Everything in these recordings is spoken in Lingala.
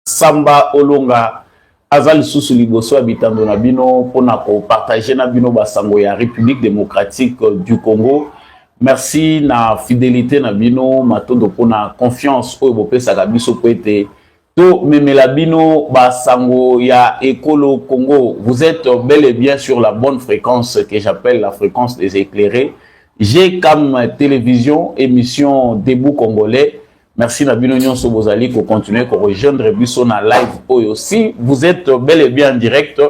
Samba Olonga azali sous liboso habitando na bino pona ko partager na bino basango ya République démocratique du Congo. Merci na fidélité na bino matondo pona confiance oyo bopesaka biso po ete to memela bino basango ya Ekolo Congo. Vous êtes bel et bien sur la bonne fréquence que j'appelle la fréquence des éclairés. J'ai comme télévision émission Debout Congolais. Merci Nabino Nyonso Bozali pour continuer à rejoindre Bisso na live oyo. Si vous êtes bel et bien en direct,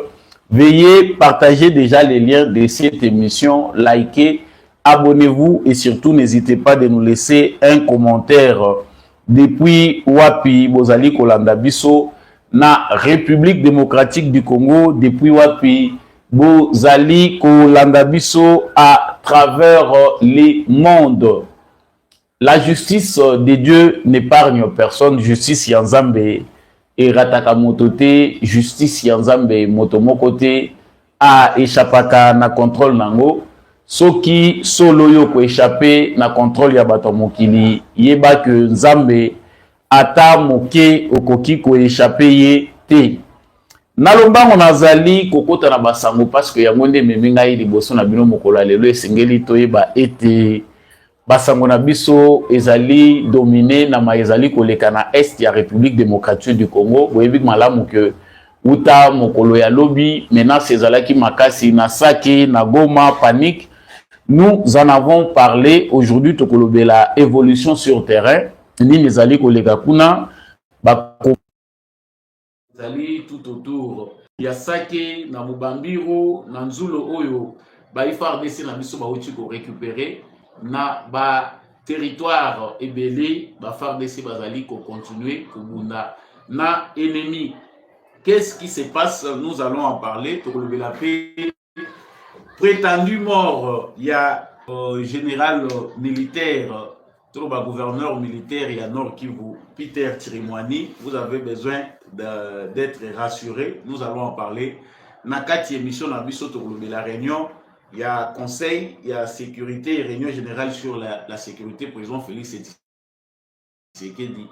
veuillez partager déjà les liens de cette émission, likez, abonnez-vous et surtout n'hésitez pas de nous laisser un commentaire depuis Wapi Bozali Kolanda Bisso na République démocratique du Congo, depuis Wapi Bozali Kolanda Bisso à travers les mondes. La justice de Dieu n'épargne personne. Justice Yanzambe et Rataka Motote, justice Yanzambe Motomokote a échappaka na contrôle nango. Soki solo yo ko échappé na contrôle ya bato mokili yeba que Nzambe ata moke okoki ko échappé ye te. Nalombango nazali kokota na basango parce que yango nde meminga liboso na bino mokolo lelo esengeli toyeba ete basango na biso ezali dominé na ma ezali koleka na est ya République démocratique du Congo. Boyebi malamu que uta mokolo ya lobi menace ezalaki makasi na Sake na Goma panique. Nous en avons parlé aujourd'hui tokolobela évolution sur terrain ni ezali koleka kuna ba ezali tout autour ya Sake na Mubambiro na Nzulo oyo ba FARDC na biso ba uti ko récupérer na ba territoire ebele ba FARDC bazali ko continuer kubunda na ennemi. Qu'est-ce qui se passe? Nous allons en parler. La paix prétendu mort, il y a général militaire, gouverneur militaire, il y a Nord Kivu, Peter Chirimwani. Vous avez besoin d'être rassuré. Nous allons en parler. Nakati émission na biso la réunion. Il y a conseil, il y a sécurité et réunion générale sur la sécurité. Président Félix Tshisekedi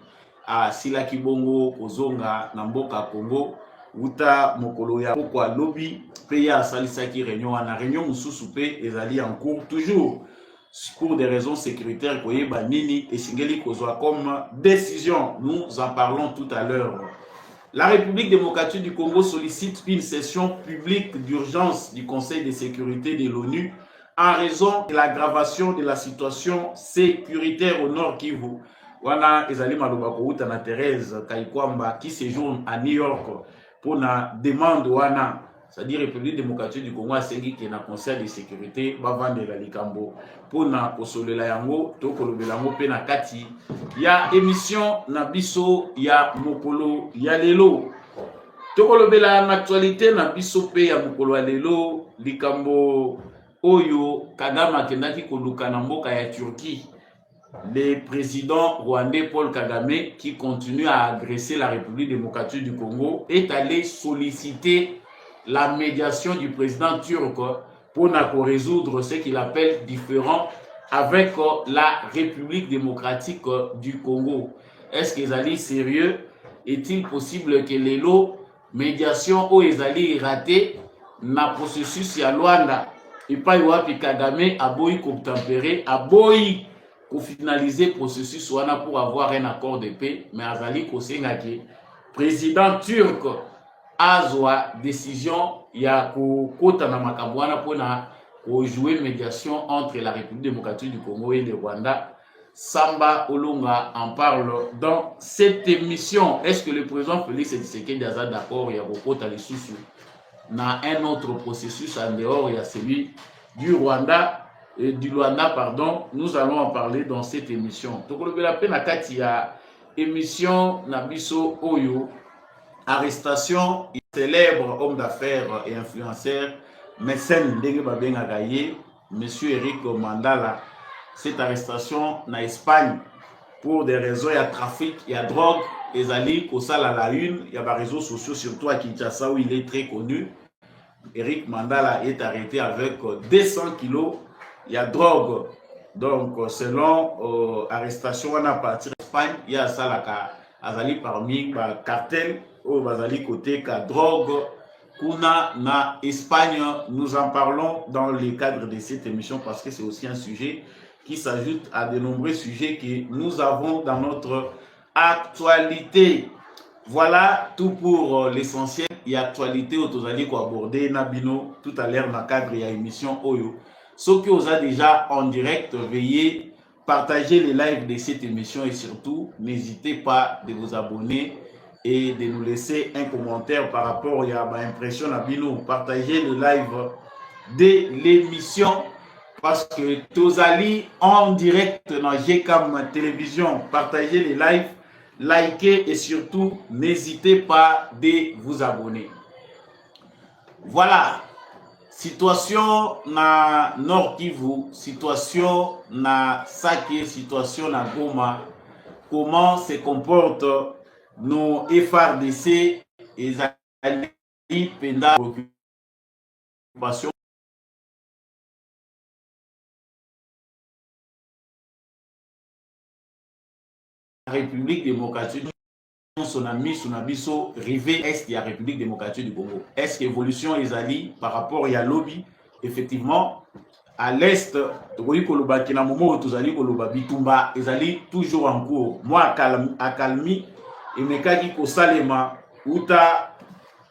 à Silaki Bongo, Kozonga, Namboka Congo, Uta Mokoloya, Pokwa Lobby, Peya Salisaki réunion. En réunion, Moussousoupé, Ezali en cours, toujours pour des raisons sécuritaires, Koyeba Nini et Singeli Kozwa comme décision. Nous en parlons tout à l'heure. La République démocratique du Congo sollicite une session publique d'urgence du Conseil de sécurité de l'ONU en raison de l'aggravation de la situation sécuritaire au Nord Kivu. Wana ezali maloba kouta na Thérèse Kaikwamba qui séjourne à New York pour la demande wana, c'est-à-dire République démocratique du Congo a sengi qui na Conseil de sécurité bavande la likambo pour na kosolela yango to kolobela yango pe na kati ya émission na biso ya mokolo ya lelo to kolobela na actualité na biso pe ya mokolo ya lelo likambo oyo Kagame akendaki koluka na mboka ya Turquie. Le président rwandais Paul Kagame, qui continue à agresser la République démocratique du Congo, est allé solliciter la médiation du président turc pour résoudre ce qu'il appelle différend avec la République démocratique du Congo. Est-ce qu'ils allaient sérieux? Est-il possible que les lots médiation ou ils allaient rater na processus ya Luanda et pas Wapi Kagame a boy tempéré a boy pour finaliser le processus pour avoir un accord de paix, mais Azali Kosengaki, président turc, a décision, il y a Kota Namakabwana pour jouer médiation entre la République démocratique du Congo et le Rwanda. Samba Olonga en parle dans cette émission. Est-ce que le président Félix Tshisekedi est d'accord? Il y a Kota les sous dans un autre processus en dehors, il y a celui du Rwanda. Et du Luanda, pardon, nous allons en parler dans cette émission. Donc, le Belapé Nakati a émission Nabiso Oyo, arrestation, célèbre homme d'affaires et influenceur, mécène Ndenge Babenga Gaye, monsieur Eric Mandala. Cette arrestation en Espagne pour des raisons, il y a trafic, il y a drogue, les alliés, Kosala la une, il y a des réseaux sociaux, surtout à Kinshasa où il est très connu. Eric Mandala est arrêté avec 200 kilos. Il y a drogue. Donc, selon arrestation, on a parti d'Espagne, il y a ça azali parmi ba cartel ou bazali côté ka drogue kuna na Espagne. Nous en parlons dans le cadre de cette émission parce que c'est aussi un sujet qui s'ajoute à de nombreux sujets que nous avons dans notre actualité. Voilà tout pour l'essentiel. Il y a actualité au tozali ko aborder Nabino tout à l'heure dans le cadre de l'émission Oyo. Ceux qui ont déjà en direct, veuillez partager les lives de cette émission et surtout n'hésitez pas de vous abonner et de nous laisser un commentaire par rapport à l'impression Nabino. Partagez le live de l'émission parce que tozali en direct dans GCAM télévision. Partagez les lives, likez et surtout n'hésitez pas de vous abonner. Voilà. Situation na Nord Kivu, situation na Sake, situation na Goma. Comment se comportent nos FRDC et Zali pendant l'occupation République démocratique, son ami Sunabiso, rivé est la République démocratique du Congo. Est-ce qu'évolution Ezali par rapport à lobby, effectivement, à l'est, Bitumba, Ezali toujours en cours. Moi, à Kalmi, et Mekaki Kosalema, Uta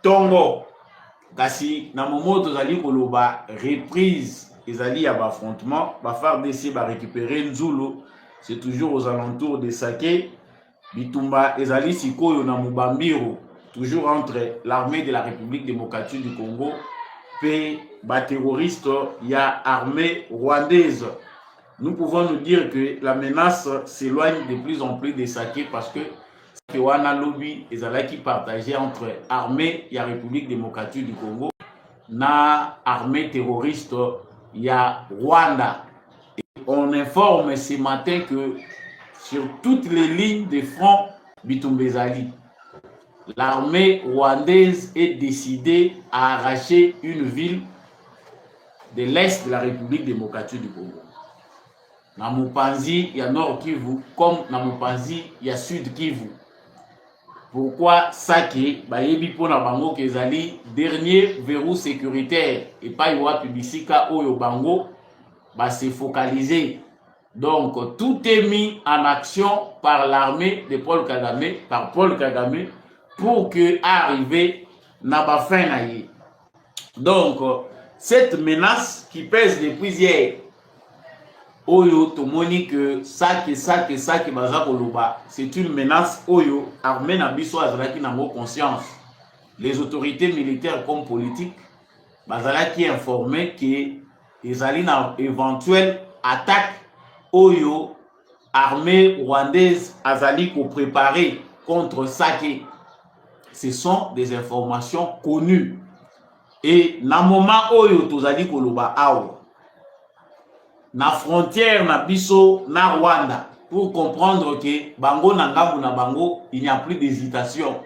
Tongo, kasi na momo tozali koloba reprise Ezali à affrontement, FARDC va récupérer Nzulu. C'est toujours aux alentours de Sake. Bitumba Ezali Sikoyo na Mubambiro, toujours entre l'armée de la République démocratique du Congo et les terroristes, il y a armée rwandaise. Nous pouvons nous dire que la menace s'éloigne de plus en plus de Sake parce que Wana lobby Ezali qui partageait entre armée et la République démocratique du Congo na armée terroriste il y a Rwanda. Et on informe ce matin que sur toutes les lignes de front Bitumbezali, l'armée rwandaise est décidée à arracher une ville de l'est de la République démocratique du Congo. Na Mupanzi, il y a Nord Kivu, comme na Mupanzi, il y a Sud Kivu. Pourquoi Sake, bayebi pona bango kezali dernier verrou sécuritaire et pas yoa publicika oyo bango ba se focaliser. Donc tout est mis en action par l'armée de Paul Kagame, par Paul Kagame, pour que arriver na ba fin na ye. Donc cette menace qui pèse depuis hier, Oyo tomoni que Sake baza koloba, c'est une menace Oyo armée na biso azalaki na mo conscience. Les autorités militaires comme politiques bazalaki informé que ezali na éventuelle attaque Oyo armée rwandaise azali ko préparer contre Sake. Ce sont des informations connues. Et na moment Oyo tozali koloba awa na frontière na biso na Rwanda pour comprendre que bango na ngambu na bango il n'y a plus d'hésitation.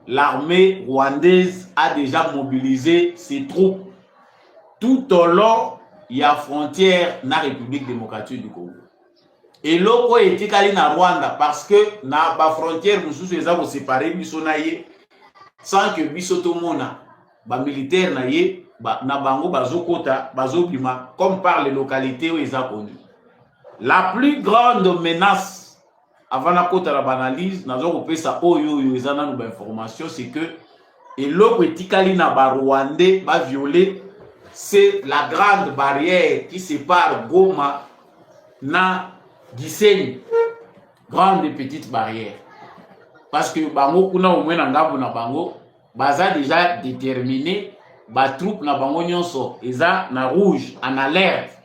L'armée rwandaise a déjà mobilisé ses troupes tout au long il y a frontière na République démocratique du Congo. Et loko etikali na Rwanda parce que na ba frontière mususu eza ko séparer biso na ye sans que biso to mona ba militaire na ye na bango bazokota bazobima comme par les localités où ils ont connu. La plus grande menace avant la kota la banalise nazo kopesa oyo yo ezana no ba information c'est que eloko etikali na ba Rwandais ba violer c'est la grande barrière qui sépare Goma na Gisenyi, grande et petite barrière. Parce que bango kuna omwe na ngambo na bango baza déjà déterminé ba troupe na bango nyonso eza na rouge en alerte.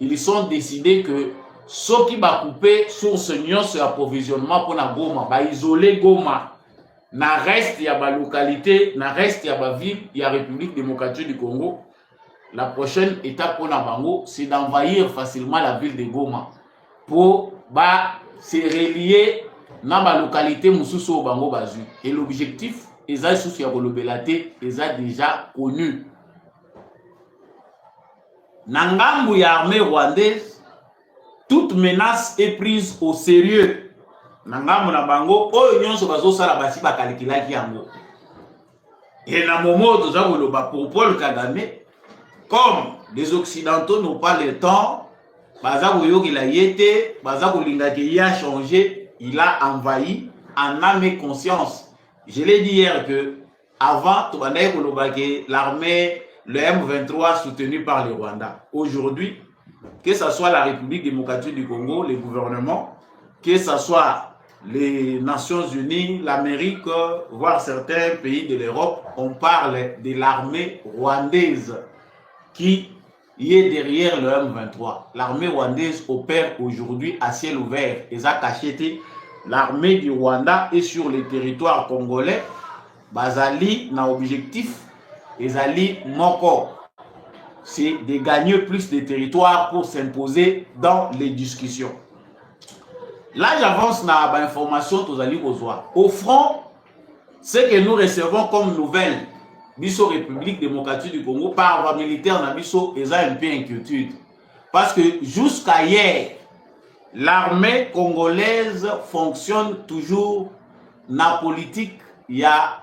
Ils sont décidés que ceux qui va couper source nyonso approvisionnement pour na Goma ba isoler Goma na reste ya ba localité na reste ya ba ville ya République démocratique du Congo. La prochaine étape pour na bango c'est d'envahir facilement la ville de Goma pour se relier na ba localité mususu o bango bazu. Et l'objectif eza sous ya kolobelate eza déjà connu. Na ngambu ya armée rwandaise, toute menace est prise au sérieux. Nangamu na bango oyo nyonso bazosala basi bakalikilaki yango. Et na moment toza koloba pour Paul Kagame, comme les Occidentaux n'ont pas le temps, baza koyokela yete, baza kolingaki ya changé, il a envahi en âme et conscience. Je l'ai dit hier que avant l'armée, le M23 soutenu par le Rwanda. Aujourd'hui, que ce soit la République démocratique du Congo, le gouvernement, que ce soit les Nations Unies, l'Amérique, voire certains pays de l'Europe, on parle de l'armée rwandaise qui est derrière le M23. L'armée rwandaise opère aujourd'hui à ciel ouvert. Et ça cacheté, l'armée du Rwanda est sur le territoire congolais. Bazali na objectif, ezali moko, c'est de gagner plus de territoire pour s'imposer dans les discussions. Là, j'avance dans l'information au front, ce que nous recevons comme nouvelle, Bisso République démocratique du Congo, par voie militaire, Bisso, ils ont un peu inquiétude. Parce que jusqu'à hier, l'armée congolaise fonctionne toujours dans la politique, il y a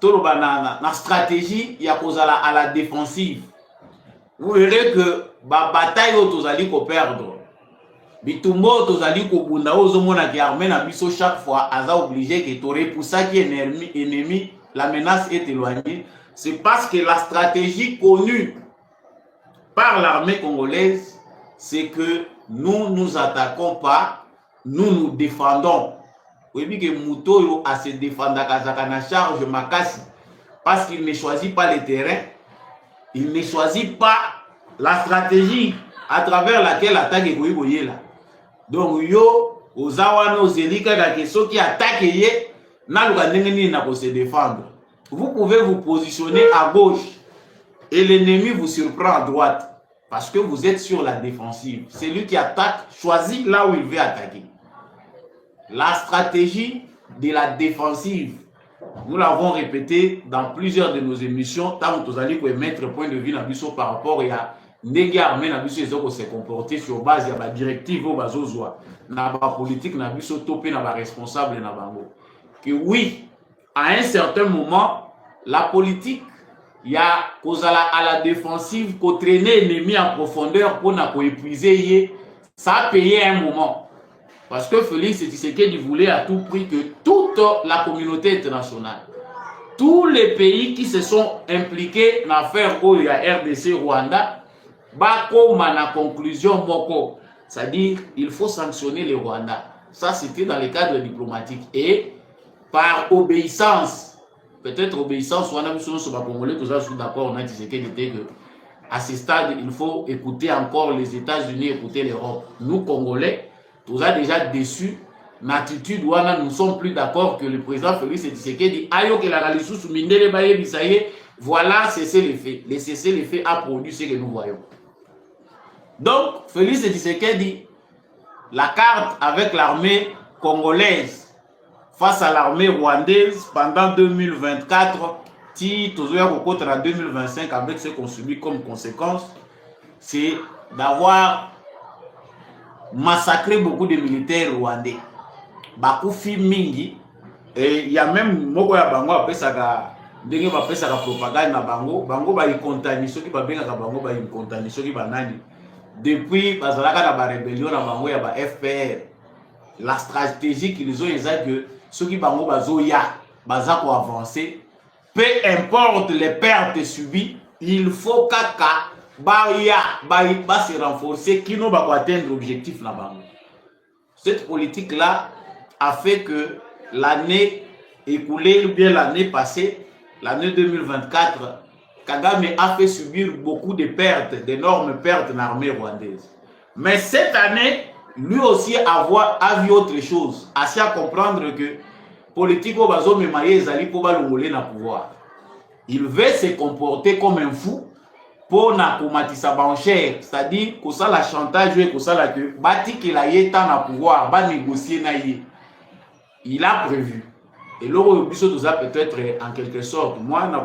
la stratégie, il y a à la défensive. Vous verrez que la bataille tozali ko perdre. Bitumbo tozali ko bunda ozomona ki armée na biso chaque fois aza obligé que tore pour ça qui est ennemi, la menace est éloignée. C'est parce que la stratégie connue par l'armée congolaise, c'est que nous ne nous attaquons pas, nous nous défendons. Oui, que Moutoyo a se défendre à charge Makasi parce qu'il ne choisit pas le terrain, il ne choisit pas la stratégie à travers laquelle l'attaque est là. Donc, yo, aux awano zelika da ceux qui attaquent na se défendre. Vous pouvez vous positionner à gauche et l'ennemi vous surprend à droite parce que vous êtes sur la défensive. Celui qui attaque choisit là où il veut attaquer. La stratégie de la défensive, nous l'avons répété dans plusieurs de nos émissions, tant que nous allons mettre point de vue par rapport à des armées qui se comporter sur base de la directive au bazozwa, na la politique na biso topé na ba responsable na bango. Que oui, à un certain moment, la politique il y a à la défensive qu'on traîner l'ennemi en profondeur pour na épuiser, ça a payé un moment. Parce que Félix Tshisekedi voulait à tout prix que toute la communauté internationale, tous les pays qui se sont impliqués dans l'affaire RDC Rwanda, bako mana conclusion moko, c'est-à-dire il faut sanctionner les Rwandais. Ça c'était dans le cadre diplomatique et par obéissance, peut-être obéissance, on a vu sur le Congolais, tous d'accord, on a dit que à ce stade il faut écouter encore les États-Unis, écouter l'Europe. Nous Congolais, tous a déjà déçu l'attitude où nous ne sommes plus d'accord que le président Félix Tshisekedi ayo que la ralisou sous mindele baye bisaye, voilà cesser les faits. Le cesser les faits a produit ce que nous voyons. Donc Félix Tshisekedi, la carte avec l'armée congolaise face à l'armée rwandaise pendant 2024, si toujours contre en 2025 avec ce qu'on subit comme conséquence, c'est d'avoir massacré beaucoup de militaires rwandais. Bakufi mingi et il y a même moko ya bango apesaka ndenge bapesaka propagande na bango ba ikontani soki babengaka bango ba ikontani soki banani depuis bazalaka na ba rébellion na bango ya ba FPR. La stratégie qu'ils ont exact que soki bango bazoya baza ko avancer, peu importe les pertes subies, il faut kaka ba se renforcer qui n'ont pas atteindre l'objectif là bas. Cette politique là a fait que l'année écoulée ou bien l'année passée, l'année 2024, Kagame a fait subir beaucoup de pertes, d'énormes pertes dans l'armée rwandaise. Mais cette année, lui aussi a vu autre chose, a su comprendre que politique au bazo memaye ezali pour balongolé na pouvoir. Il veut se comporter comme un fou pour na komatisa banchère, c'est-à-dire que ça la chantage et que ça la que bati qu'il a été na pouvoir, ba négocier na yé. Il a prévu. Et là, peut-être en quelque sorte, moi, na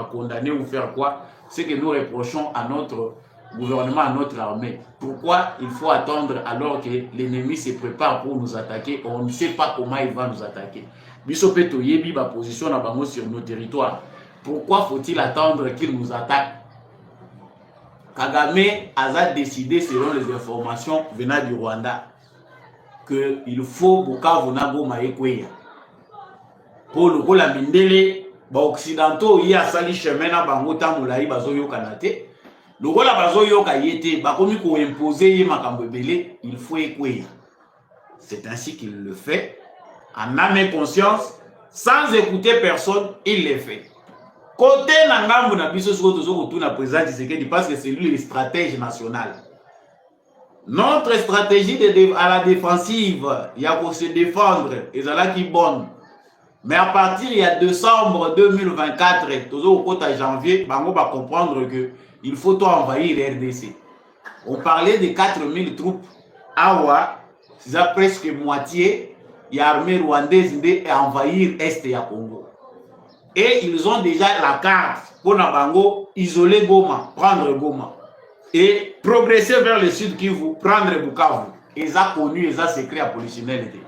condamné ou faire quoi, c'est que nous reprochons à notre gouvernement à notre armée. Pourquoi il faut attendre alors que l'ennemi se prépare pour nous attaquer? On ne sait pas comment il va nous attaquer. Bisope Toyebi, ma position à Bango sur nos territoires. Pourquoi faut-il attendre qu'il nous attaque? Kagame a décidé, selon les informations venant du Rwanda, qu'il faut Bukavu na Goma ekweya. Pour le la mindele, ba occidentaux y a sali chemin na bango tamulayi bazoyo kanate. Le rôle à bazoyo kayete, ba komi ko imposer ye makambo ebele, il faut ekweya. C'est ainsi qu'il le fait, en âme et conscience, sans écouter personne, il le fait. Côté Nangambu na biso soto na président Tshisekedi parce que c'est lui le stratège national. Notre stratégie à la défensive, il y a pour se défendre, et c'est là qui est bonne. Mais à partir il y a décembre 2024, toujours au côté janvier, Bango va comprendre que il faut tout envahir RDC. On parlait de 4000 troupes. Awa, c'est presque moitié, il y a l'armée rwandaise et envahir Est et Congo. Et ils ont déjà la carte pour Nabango isoler Goma, prendre Goma. Et progresser vers le sud Kivu, prendre Bukavu. Ils ont connu, ils ont secret à polichinalité.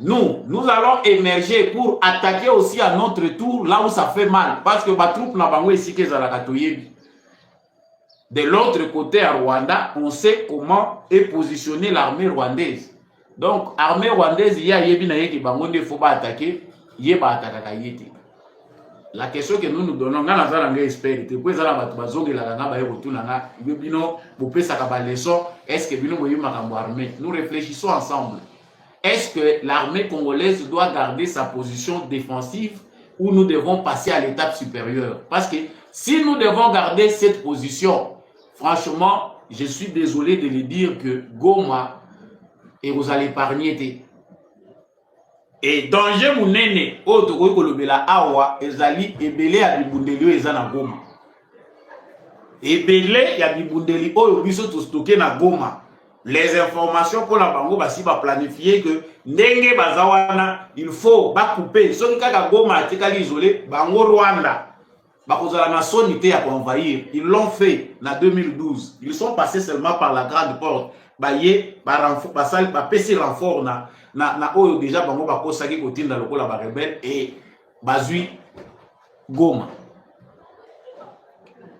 Nous allons émerger pour attaquer aussi à notre tour là où ça fait mal. Parce que ma troupe Nabango ici que Zalakatoyebi. De l'autre côté à Rwanda, on sait comment est positionnée l'armée rwandaise. Donc, l'armée rwandaise, il y a Yebinaye qui Bango ne faut pas attaquer, Yeba attaquer. La question que nous donnons, nous avons expert, est-ce que nous réfléchissons ensemble. Est-ce que l'armée congolaise doit garder sa position défensive ou nous devons passer à l'étape supérieure? Parce que si nous devons garder cette position, franchement, je suis désolé de le dire que Goma et vous allez épargner. Et danger munene oto ko kolobela awa ezali ebele ya bibundeli eza na Goma. Ebele ya bibundeli oyo biso to stocker na Goma. Les informations pour la bango basi ba planifier que ndenge bazawana il faut ba couper soki kaka Goma atikali isolé bango Rwanda bakozala na sonité ya envahir. Ils l'ont fait en 2012. Ils sont passés seulement par la grande porte. Baye ba renfort basal ba PC renfort na oyo déjà bango bakosaki kotinda lokola ba rebelle et bazui Goma.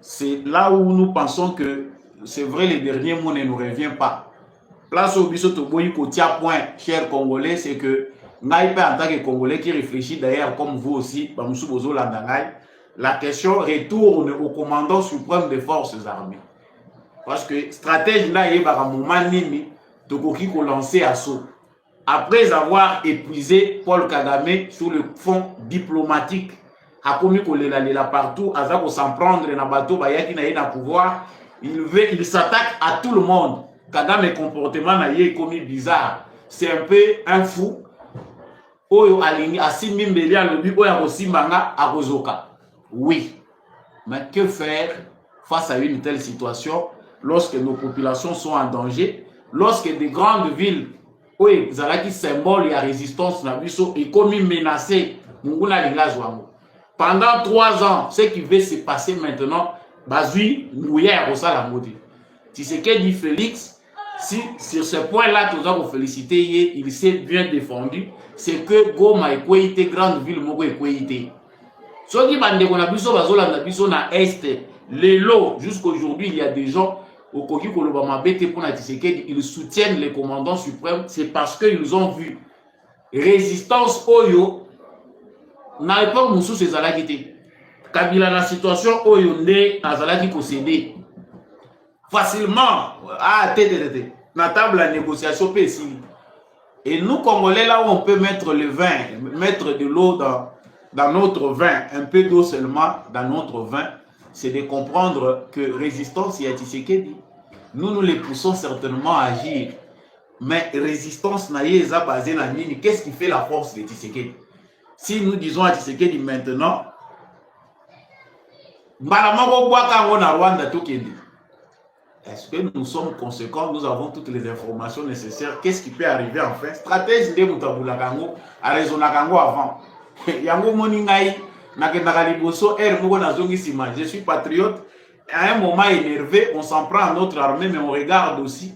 C'est là où nous pensons que c'est vrai, le dernier mot ne nous revient pas. Place au biso to boyi ko tia point, chers Congolais, c'est que ngai pe en tant que Congolais qui réfléchit d'ailleurs comme vous aussi, ba musu bozo landangai, la question retourne au commandant suprême des forces armées. Parce que stratège là y ba moment nini to koki ko lancer assaut. Après avoir épuisé Paul Kagame sur le fond diplomatique, a commis kolela partout, azako s'en prendre na bateau bayaki na yena pouvoir, il s'attaque à tout le monde. Kagame comportement na yé commis bizarre. C'est un peu un fou. Oyo alingi asimi mbeli alobi oyo akosimbanga akozoka. Oui. Mais que faire face à une telle situation lorsque nos populations sont en danger, lorsque des grandes villes oui, zalaki symbole et résistance na biso est comme menacé munguna lingazwango. Pendant 3 ans, ce qui va se passer maintenant, bazui mouya rosala modi. Tshisekedi Félix, si sur ce point-là nous avons félicité, il s'est bien défendu, c'est que Goma était grande ville moko était. Soki bande ko na biso bazola na biso na est, lelo jusqu'aujourd'hui il y a des gens au Kogi Kolobama Bete pour Tshisekedi, ils soutiennent les commandants suprêmes, c'est parce qu'ils ont vu résistance Oyo n'a pas moussou ces alakité. Kabila la situation Oyo ne azalaki ko céder facilement à na table la négociation PC. Et nous Congolais là où on peut mettre le vin, mettre de l'eau dans notre vin, un peu d'eau seulement dans notre vin, c'est de comprendre que résistance, il y a Tshisekedi. Nous les poussons certainement à agir. Mais résistance, basée na nini. Qu'est-ce qui fait la force de Tshisekedi? Si nous disons à Tshisekedi maintenant, est-ce que nous sommes conséquents? Nous avons toutes les informations nécessaires. Qu'est-ce qui peut arriver enfin? Stratège de Moutabula Kango a raisonné Kango avant. Yango Moningai. Je suis patriote à un moment énervé, on s'en prend à notre armée, mais on regarde aussi.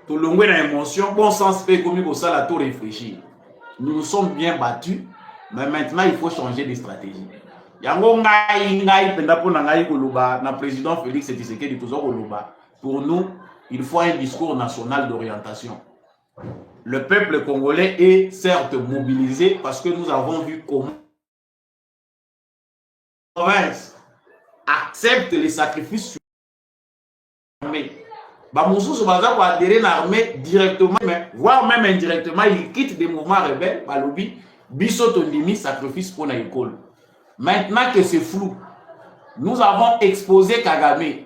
Tout le monde a émotion, bon sens fait comme il ça, la tout réfléchir. Nous nous sommes bien battus, mais maintenant il faut changer de stratégie. Yango ngai penda pona ngai koloba na président Félix Tshisekedi toujours koloba. Pour nous, il faut un discours national d'orientation. Le peuple congolais est certes mobilisé parce que nous avons vu comment la province accepte les sacrifices sur l'armée. Bamousous baza ko adhérer à l'armée directement, mais voire même indirectement, ils quittent des mouvements rebelles, balobi, biso tondimi sacrifice pour na école. Maintenant que c'est flou, nous avons exposé Kagame.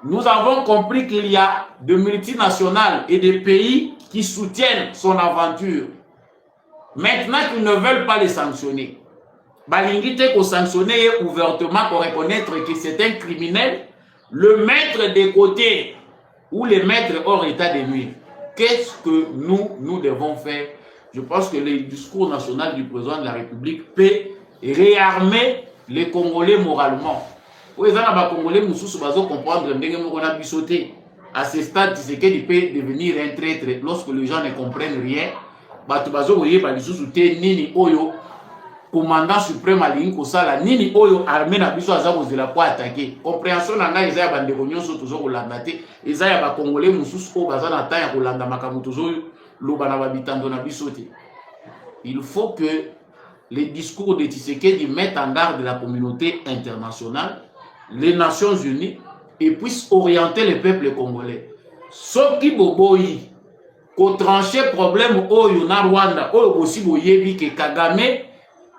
Nous avons compris qu'il y a de multinationales et des pays qui soutiennent son aventure. Maintenant qu'ils ne veulent pas les sanctionner. Balingite qu'on sanctionner ouvertement pour reconnaître que c'est un criminel, le mettre de côté ou le mettre hors état de nuire. Qu'est-ce que nous devons faire? Je pense que le discours national du président de la République peut réarmer les Congolais moralement. Pour les Congolais, nous devons comprendre qu'on a sauté. À ce stade, c'est qu'il peut devenir un traître lorsque les gens ne comprennent rien. Commandant suprême alingi kosala nini oyo armée na biso aza kozela po attaquer. Compréhension na ngai eza ya bandeko nyonso tozo kolanda te, eza ya ba Congolais mususu oyo baza na temps ya kolanda makambo tozo loba na babitando na biso te. Il faut que les discours de Tshisekedi mettent en garde la communauté internationale, les Nations Unies, et puissent orienter le peuple congolais. Soki boboyi ko trancher problème oyo na Rwanda oyo bosi boyebi ke Kagame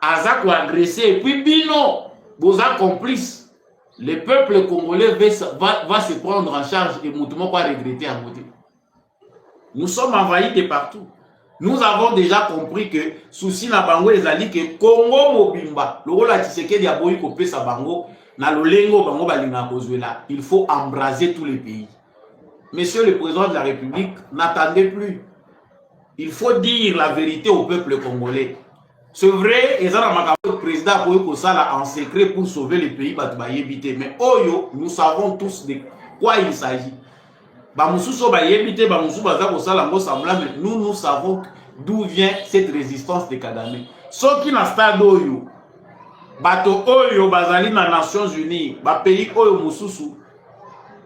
Aza ko agressé et puis bino vos complices, le peuple congolais va se prendre en charge et moutement quoi regretter à côté. Nous sommes envahis de partout. Nous avons déjà compris que souci na bango ezali que Congo mobimba le rôle à Tshisekedi a boyi kopé sa bango na lolengo bango balinga kozwela. Il faut embraser tous les pays. Monsieur le président de la République, n'attendez plus. Il faut dire la vérité au peuple congolais. C'est vrai, le président a en secret pour sauver le pays, mais Oyo, nous savons tous de quoi il s'agit. Nous savons d'où vient cette résistance de Kagame. Ce qui n'a pas d'Oyo, bato Oyo, bazali na Nations Unies, ba pays Oyo Mususu,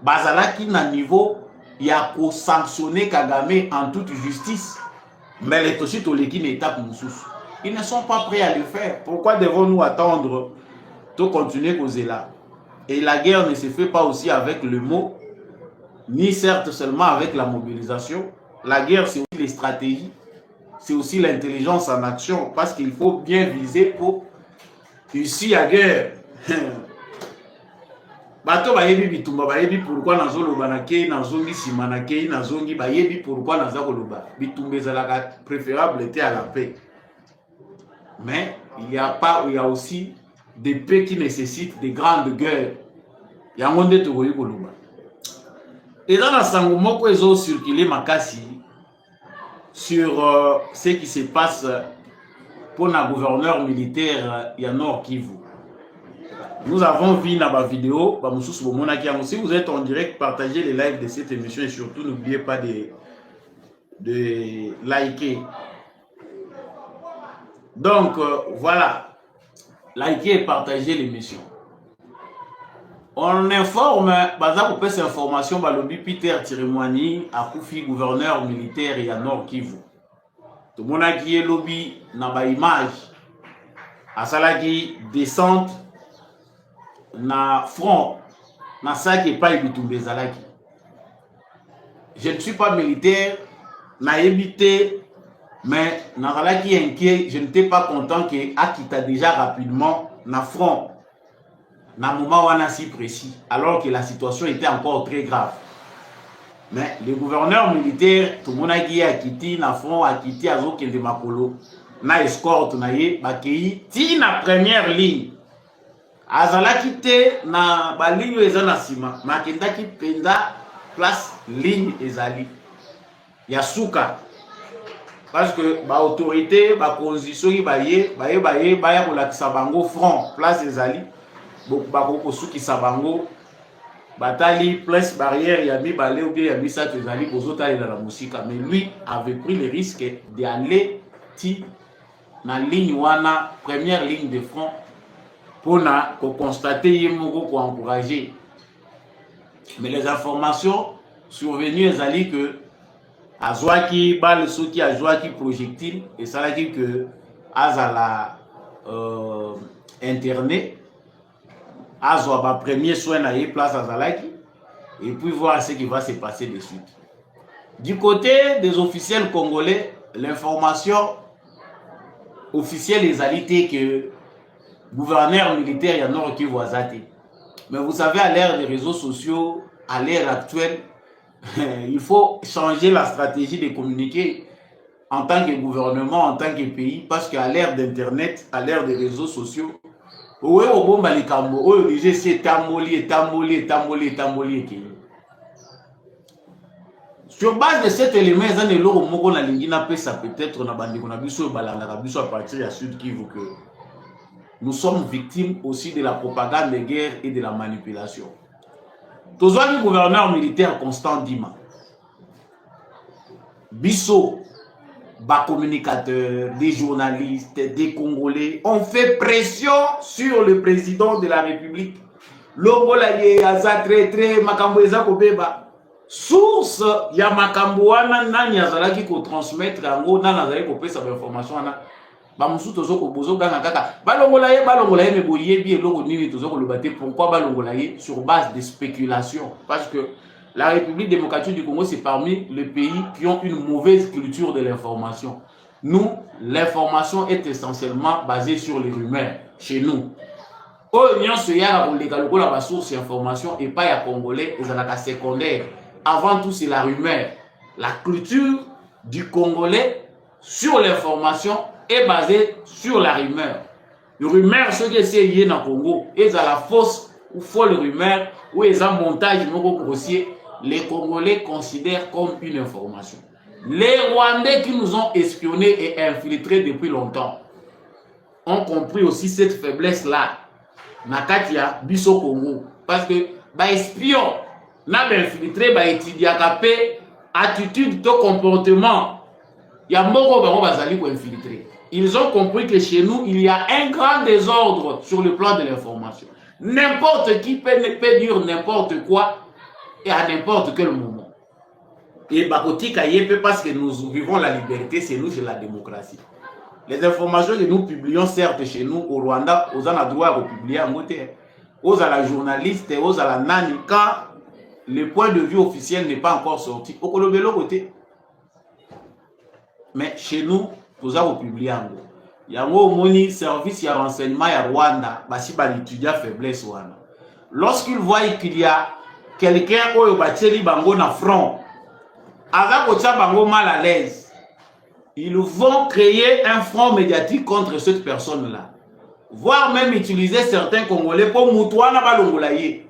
bazalaki na niveau, il y a pour sanctionner Kagame en toute justice, mais les toshi toleki n'étape Mususu. Ils ne sont pas prêts à le faire. Pourquoi devons-nous attendre de continuer causer là? Et la guerre ne se fait pas aussi avec le mot, ni certes seulement avec la mobilisation. La guerre, c'est aussi les stratégies, c'est aussi l'intelligence en action, parce qu'il faut bien viser pour ici la guerre. Bato bayebi bitumba bayebi pourquoi nazolo banake nazongi simanake nazongi bayebi pourquoi nazakoloba bitumba ezalaka préférable était à la paix. Mais il y a aussi des paix qui nécessitent des grandes guerres. Il y a un monde de Togoyi Koluba. Et dans la Sangomoko, ils ont circulé Makassi sur ce qui se passe pour le gouverneur militaire Nord Kivu. Nous avons vu dans la vidéo, si vous êtes en direct, partagez les lives de cette émission et surtout n'oubliez pas de liker. Donc, voilà, likez et partagez l'émission. On informe, pour faire cette information, Balobi Peter Tirimwani, Akoufi, gouverneur militaire et à Nord Kivu. Tout le monde a qui est lobby dans la image, à Salaki descente, na front, na ça qui est pas ébitumbe Zalaki. Je ne suis pas militaire, na évité. Mais qui est inquiet, je n'étais pas content que Akita déjà rapidement na front, na moment où on a si précis, alors que la situation était encore très grave. Mais le gouverneur militaire, tout le monde a dit Akiti, na front, Akiti, Azoke de Makolo, na escorte, na ye, Bakei, ti na première ligne. Azala quitté na ba ligne ezana sima, makenda ki penda place ligne ezali. Yasuka. Parce que ba autorité, ba constitution qui baye pour la kisabango front place ezali. Ba ko suki sabango Batali, place barrière, Yami Balé ou bien Yami Satuzali, Bozotali dans la musique. Mais lui avait pris le risque d'aller dans la ligne wana, première ligne de front, pour constater Yemoko pour encourager. Mais les informations survenues, elles allaient que Azwaki, balle soki, Azwaki projectile, et ça a dit que Azala internet. Azwa premier soin à place à Zalaki et puis voir ce qui va se passer de suite. Du côté des officiels congolais, l'information officielle est allée que le gouverneur militaire y a nord qui voit zate. Mais vous savez, à l'ère des réseaux sociaux, à l'ère actuelle, il faut changer la stratégie de communiquer en tant que gouvernement, en tant que pays, parce qu'à l'ère d'Internet, à l'ère des réseaux sociaux, oui, au bon balikambo, oui, je sais tamboli. Sur base de cet élément, ils ont l'eau au Mogo na lingina pesa peut-être na bandi qu'on a vu sur balanda, à partir de Sud Kivu que nous sommes victimes aussi de la propagande de guerre et de la manipulation. Tous les gouverneurs militaires Constant Dima, Bisso, bas communicateurs, des journalistes, des Congolais ont fait pression sur le président de la République. Longolaye aza très makambo eza kobeba. Source ya makambo wana nani azalaki ko transmettre yango nani azalaki ko pesa ba information wana. Ba musu tozo ko bozo ganga kaka. Balongolaye me boyebi eloko nini tozo ko lobate pourquoi balongolaye sur base de spéculation parce que la République démocratique du Congo, c'est parmi les pays qui ont une mauvaise culture de l'information. Nous, l'information est essentiellement basée sur les rumeurs, chez nous. L'Union a la source d'information et pas à Congolais, ils ont la secondaire. Avant tout, c'est la rumeur. La culture du Congolais sur l'information est basée sur la rumeur. Les rumeurs, ce que c'est lié dans le Congo, ils ont la fausse ou folle rumeur, ou ils ont montage grossier. Les Congolais considèrent comme une information. Les Rwandais qui nous ont espionnés et infiltrés depuis longtemps ont compris aussi cette faiblesse-là. Nakatia, Biso Congo. Parce que, bah, espion, n'a infiltré, bah, étudié, attitude, de comportement. Il y a beaucoup de infiltré. Ils ont compris que chez nous, il y a un grand désordre sur le plan de l'information. N'importe qui peut dire n'importe quoi. Et à n'importe quel moment. Et Bakotika Yépe, parce que nous vivons la liberté, c'est nous, c'est la démocratie. Les informations que nous publions, certes, chez nous, au Rwanda, aux en a droit de publier en côté. Aux à la journaliste, aux à la nani, quand le point de vue officiel n'est pas encore sorti. Au Kolobelo côté. Mais chez nous, nous avons publié en gros. Il y a un service de renseignement à Rwanda, parce qu'il y a l'étudiant faiblesse. Lorsqu'ils voient qu'il y a quelqu'un qui bateli bango na front, avec bango mal à l'aise, ils vont créer un front médiatique contre cette personne-là. Voire même utiliser certains Congolais pour moutouana balongolaye.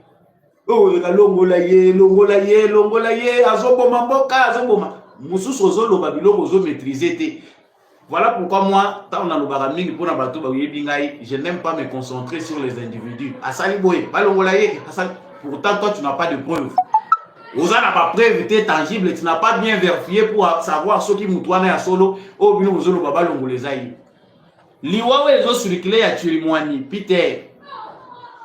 Oh, longolaye, azoboma mboka, azoboma. Moussous ozo lo babilo ozo maîtriser. Voilà pourquoi moi, je n'aime pas me concentrer sur les individus. Asali boye, balongolaye, asali. Pourtant, toi, tu n'as pas de preuves. Vous n'avez pas de preuves tangibles, tu n'as pas bien vérifié pour savoir ce qui moutouane à solo. Oh, bien, vous avez baba longolezaï. Liwawe les autres circulés à Turimouani, Peter,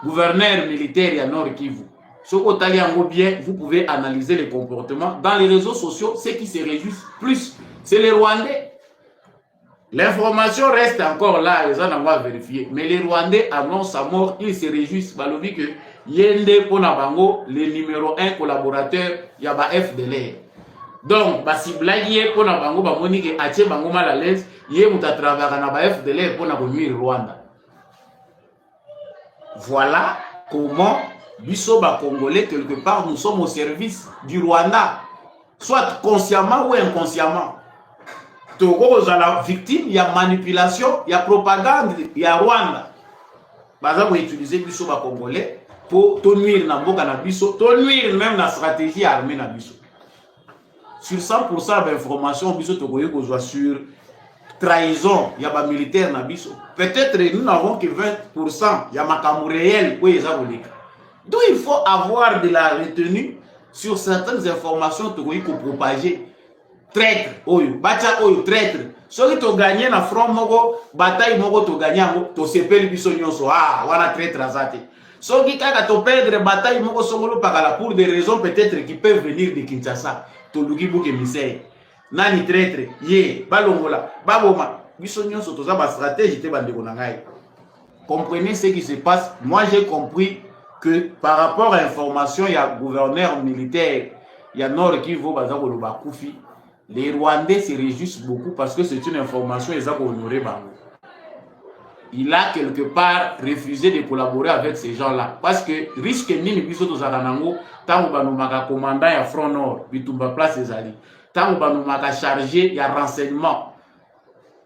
gouverneur militaire à Nord Kivu. Ce que bien, vous pouvez analyser les comportements. Dans les réseaux sociaux, ceux qui se réjouissent plus, c'est les Rwandais. L'information reste encore là, ils en ont vérifié. Mais les Rwandais annoncent sa mort, ils se réjouissent. Balobi que Yende Ponabango, le numéro 1 collaborateur, Yaba FDLR. Donc, si blague Ponabango, Bamonique, Ache Bango mal à l'aise, Yé Mouta travailler na FDLR pour nuire Rwanda. Voilà comment, Bisoba Congolais, quelque part, nous sommes au service du Rwanda. Soit consciemment ou inconsciemment. Togo, la victime, il y a manipulation, il y a propagande, il y a Rwanda. Par exemple, utiliser Bisoba Congolais pour nuire na mboka na biso, nuire même la stratégie armée na biso. Sur 100% d'informations, biso tokoye kozwa sur trahison, il y a pas militaire na biso. Peut-être nous n'avons que 20%, il y a makamou réel où ils ont volé. Donc il faut avoir de la retenue sur certaines informations que propager. Traître, oyo, bacha oyo, traître. Soki to gagné na front moko, bataille moko to gagné ngo, to sepeli biso nyonso. Ah, wana traître azate. Soki kaka to perdre bataille moko songolo pakala pour des raisons peut-être qui peuvent venir de Kinshasa. To luki buke misère. Nani traître, ye, balongola, baboma. Biso nyonso to za ba stratégie te bandeko na ngai. Comprenez ce qui se passe. Moi j'ai compris que par rapport à l'information, il y a gouverneur militaire, il y a Nord qui vaut bazako le bakoufi. Les Rwandais se réjouissent beaucoup parce que c'est une information qu'ils ont honoré Bango. Il a quelque part refusé de collaborer avec ces gens-là. Parce que risque ni biso to zaranango, tant que nous maka commandant ya front nord, bitumba place des alliés. Tant que nous maka chargé ya renseignement.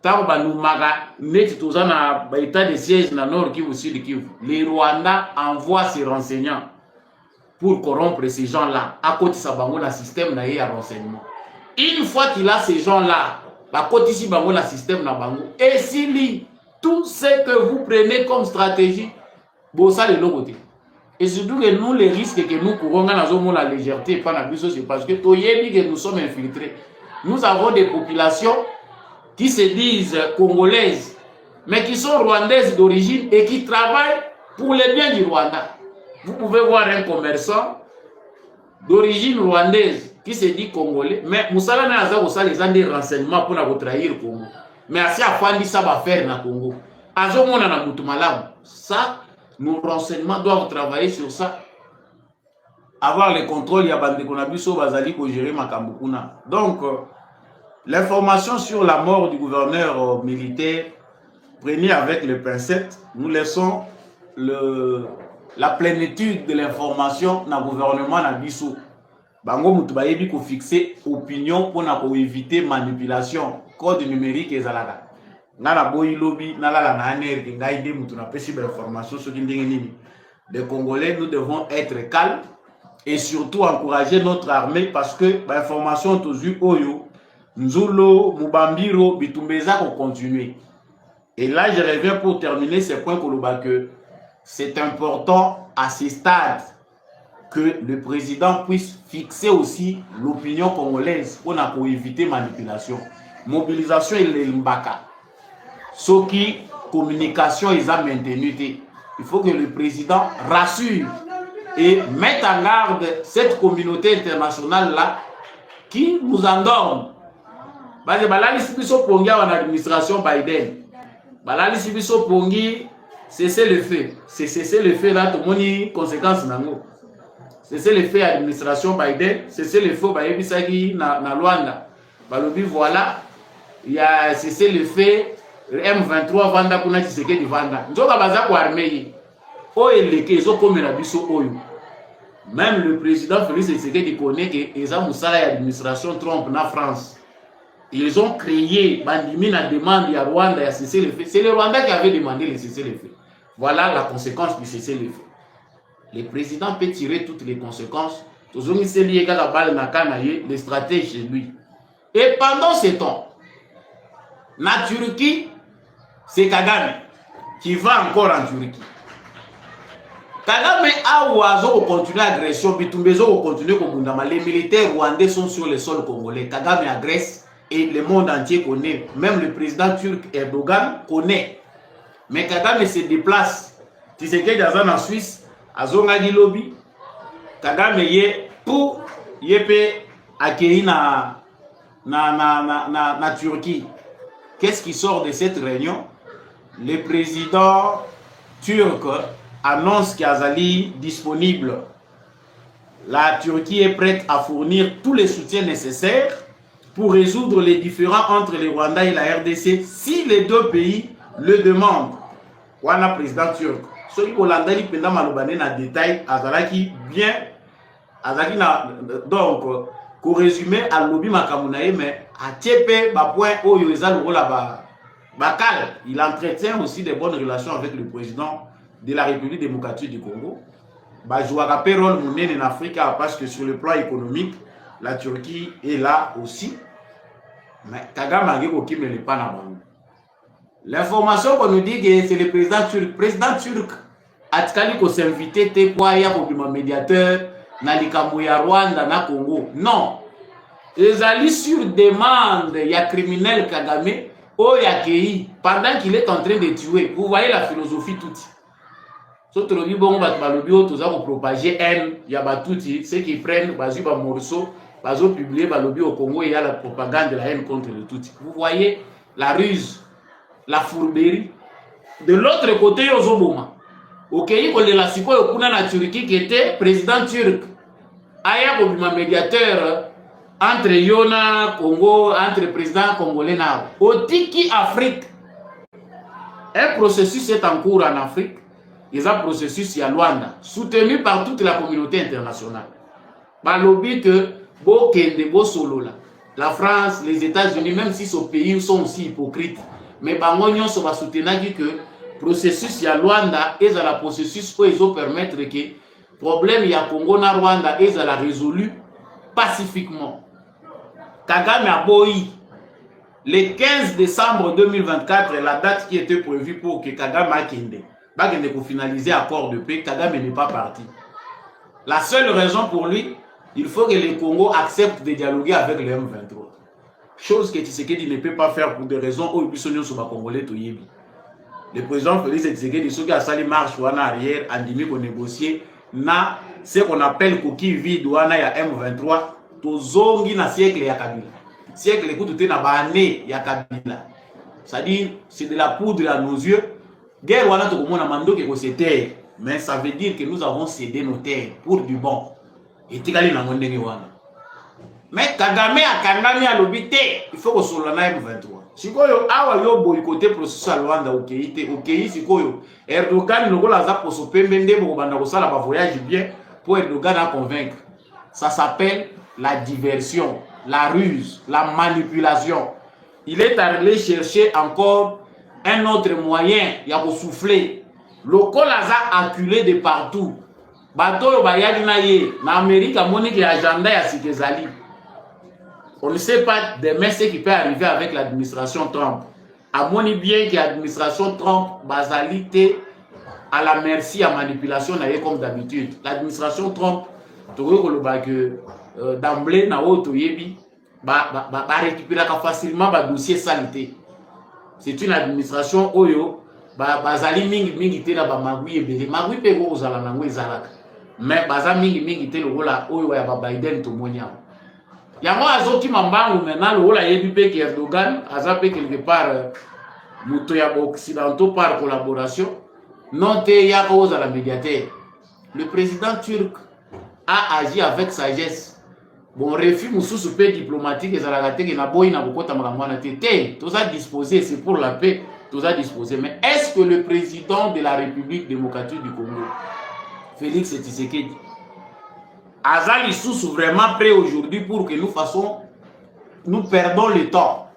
Tant que nous maka net to zana état de siège na nord Kivu sud Kivu. Les Rwandais envoient ces renseignants pour corrompre ces gens-là. À côté de Bango na système na ya renseignement. Une fois qu'il a ces gens-là, bah, quand ici, bah, le système na bango, et s'il lit tout ce que vous prenez comme stratégie, bon, ça, de l'autre côté. Et surtout que nous, les risques que nous courons, dans la légèreté, c'est parce que que nous sommes infiltrés. Nous avons des populations qui se disent congolaises, mais qui sont rwandaises d'origine et qui travaillent pour les biens du Rwanda. Vous pouvez voir un commerçant d'origine rwandaise qui se dit congolais, mais Moussala n'a pas des renseignements pour nous trahir le Congo. Mais si à Fandi ça va faire dans le Congo. Ça, nos renseignements doivent travailler sur ça. Avoir le contrôle, il y a bande konabiso bazali ko gérer Makambukuna. Donc, l'information sur la mort du gouverneur militaire, prenez avec les pincettes. Nous laissons la plénitude de l'information dans le gouvernement Nabiso. Bango mutubayebi ko fixer opinion pour éviter manipulation. Code numérique ezalaka. Ngana boyi lobby nalala na aner ngai de mutu na pesi ba information sur nini. Les Congolais, nous devons être calmes et surtout encourager notre armée parce que l'information tozu oyo nzulo mubambiro bitumbeza ko continuer. Et là je reviens pour terminer ces points que c'est important à ce stade que le président puisse fixer aussi l'opinion congolaise pour éviter manipulation. Mobilisation et l'embaka. Ce qui communication ils ont maintenu. Il faut que le président rassure et mette en garde cette communauté internationale là qui nous endorme. Parce que balali sibiso pongi en administration Biden. Balali sibiso pongi cesser le feu. C'est cesser le feu là tout le monde conséquences nango. Cesser le feu administration Biden, cesser le feu Bayebisaki na Luanda. Balobi voilà, il y a cesser le feu M23 vanda kuna Tshisekedi vanda. Njoka baza ko armée. O eleke zo komela biso oyo. Même le président Félix Tshisekedi connaît que eza musala ya administration Trump na France. Ils ont créé bandimi na demande ya Rwanda ya cesser le feu. C'est le Rwanda qui avait demandé le cesser le feu. Voilà la conséquence du cesser le feu. Le président peut tirer toutes les conséquences. Les stratèges chez lui. Et pendant ce temps, la Turquie, c'est Kagame qui va encore en Turquie. Kagame a oiseau continuer l'agression, Bitumbezo continue comme les militaires rwandais sont sur le sol congolais. Kagame agresse et le monde entier connaît. Même le président turc Erdogan connaît. Mais Kagame se déplace. Tu sais qu'il y a en Suisse. Azonga di lobby Kagame ye pour yepe accueillir na Turquie. Qu'est-ce qui sort de cette réunion? Le président turc annonce qu'Azali disponible. La Turquie est prête à fournir tous les soutiens nécessaires pour résoudre les différends entre les Rwandais et la RDC si les deux pays le demandent. Wana président turc. Celui qui a pendant malobane na détail azalaki bien azalaki na donc pour résumer à lobby makamunaye mais à tiepe ba point oyo ezalo la bakal il entretient aussi des bonnes relations avec le président de la République démocratique du Congo ba jouera rôle monene en Afrique parce que sur le plan économique la Turquie est là aussi mais Kagame a ko kimele pas na bango. L'information qu'on nous dit que c'est le président turc atikali ko s'inviter te po aya kobima médiateur na likambo ya Rwanda na Congo. Non, ezali sur demande ya criminel Kagame oyo akei pendant qu'il est en train de tuer. Vous voyez la philosophie toute. So tolobi bongo bato balobi oyo toza kopropager haine ya batuti, ceux qui prennent bazwi ba morceau bazo publier balobi au Congo et il y a la propagande de la haine contre le Tutsi. Vous voyez la ruse, la fourberie. De l'autre côté, Yozoboma. Ok, il y a la sikoyo kuna na Turquie qui était président turc. Aya bobima médiateur entre Yona Congo, entre président congolais na. Otiki Afrique. Un processus est en cours en Afrique. Il y a un processus à Luanda, soutenu par toute la communauté internationale. Balobi que Bokende Bosolola, la France, les États-Unis, même si ce pays sont aussi hypocrites, mais Bangonyon se va soutenir que le processus ya Luanda est à la processus où ils ont permettre que le problème ya Congo na Rwanda est à la résolu pacifiquement. Kagame a boyi le 15 décembre 2024, la date qui était prévue pour que Kagame akende. Bakende pour finaliser l'accord de paix, Kagame n'est pas parti. La seule raison pour lui, il faut que le Congo accepte de dialoguer avec le M23. Chose que Tshisekedi ne peut pas faire pour des raisons où il peut sur Congolais. Le président Félix Tshisekedi, ceux qui a sali marche en arrière, a dit qu'on négocier na ce qu'on appelle coquille vide ou na ya M23, tozongi na siècle ya Kabila. Siècle écoute na ba année ya Kabila. C'est-à-dire c'est de la poudre à nos yeux. Guerre wana to komona mandoke ko c'était, mais ça veut dire que nous avons cédé nos terres pour du bon. Et tikali na ndenge wana. Mais Kagame akangami alobité, il faut que solo na M23. Sikoyo awa yo boycotté processus à Rwanda okeite, okei sikoyo. Erdogan lokola za poso pembe ndebo banda ko sala ba voyage bien pour Erdogan à convaincre. Ça s'appelle la diversion, la ruse, la manipulation. Il est allé chercher encore un autre moyen, il y a souffler. Le col a acculé de partout. Bateau bayali na ye, na Amérique a monique agenda ya Sikezali. On ne sait pas demain ce qui peut arriver avec l'administration Trump. A moni bien que l'administration Trump basalité à la merci à manipulation comme d'habitude. L'administration Trump, d'emblée na auto yebi récupérer facilement ba dossier salité. C'est une administration oyo bazali mingi te na ba magui ebele magui pe go zala nango ezalaka mais baza mingi te lokola oyo ya ba Biden to monya yango azoki mambangu maintenant lokola yebi pe que Erdogan aza pe quelque part muto ya occidentaux par collaboration non te ya ko zala médiateur. Le président turc a agi avec sagesse. Bon, refus mususu pe diplomatique et zalagate na boy na bokota makamwana te tous a disposé, c'est pour la paix, tous a disposé. Mais est-ce que le président de la République démocratique du Congo, Félix Tshisekedi, Azali sous vraiment prêt aujourd'hui pour que nous perdons le temps?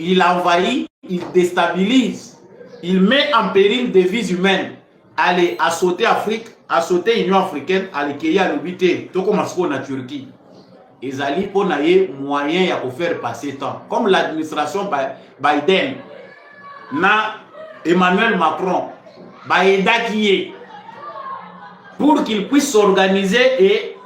Il envahit, il déstabilise, il met en péril des vies humaines. Aller à sauter Afrique, à sauter Union africaine, à l'écueillir à l'obité, tout comme en Turquie. Ils allaient pour naïe moyen de faire passer temps. Comme l'administration Biden, na Emmanuel Macron, pour qu'il puisse s'organiser et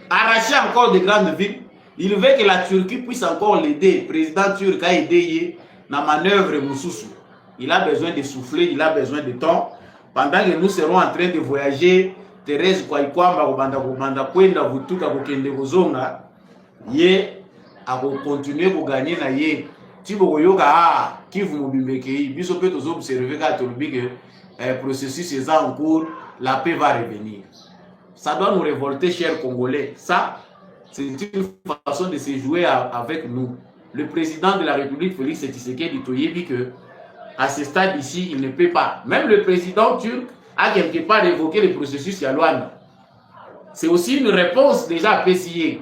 arracher encore de grandes villes. Il veut que la Turquie puisse encore l'aider. Le président turc a aidé dans la manœuvre Moussoussou. Il a besoin de souffler, il a besoin de temps. Pendant que nous serons en train de voyager, Thérèse Kwaikwamba, Banda Kwenda, Vutuka, Bukende Gozonga, Ye, a continuer à gagner na Ye. Tibo Yoga, qui vous m'obéissez, Biso peut observer que le processus est en cours, la paix va revenir. Ça doit nous révolter, chers Congolais. Ça, c'est une façon de se jouer avec nous. Le président de la République, Félix Tshisekedi, dit que à ce stade ici, il ne peut pas. Même le président turc a quelque part évoqué le processus Yalouane. C'est aussi une réponse déjà appréciée.